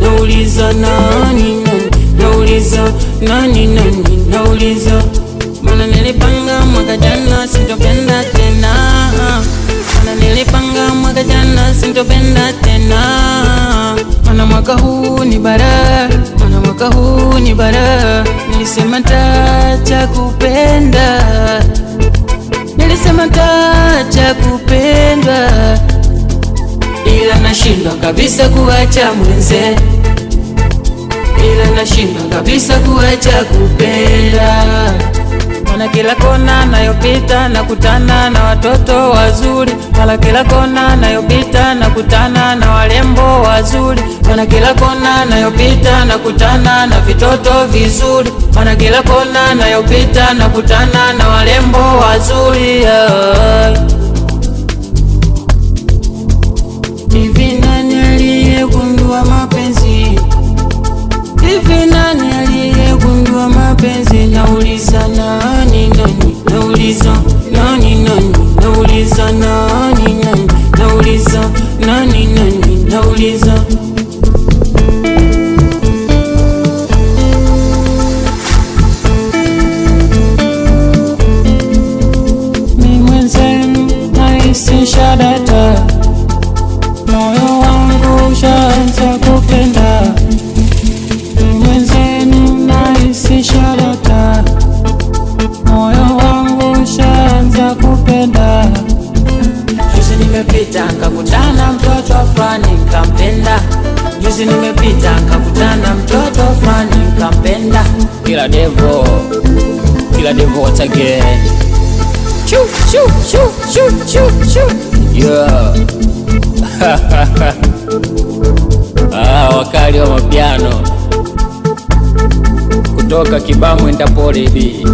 nauliza nani, nauliza nani, nauliza. Mana nilipanga mwaka jana sitopenda tena, mana nilipanga mwaka jana sitopenda tena. Mana mwaka huu ni bara, mana mwaka huu ni bara. Nilisema tacha kupenda, nilisema tacha kupenda, ila nashindwa kabisa kuacha mwenze, ila nashindwa kabisa kuacha kupenda. Mana kila kona nayopita nakutana na watoto wazuri, mana kila kona nayopita nakutana na walembo wazuri, mana kila kona nayopita nakutana na vitoto vizuri, mana kila kona nayopita nakutana na walembo wazuri. Hivi nani aliyegundua mapenzi? Hivi nani aliyegundua mapenzi? Nauliza nani, nauliza nani, nauliza nani, nauliza nani, nauliza. Mimi mwenzenu nahisi shadata, moyo wangu ushaanza kupenda. Shadata, moyo wangu ushaanza kupenda. Juzi nimepita kakutana mtoto fulani kampenda, juzi nimepita kakutana mtoto fulani kampenda. Kila devo once again. Choo choo choo choo choo choo. Yeah. Wakali wa mapiano kutoka Kibamwe Ndapole B.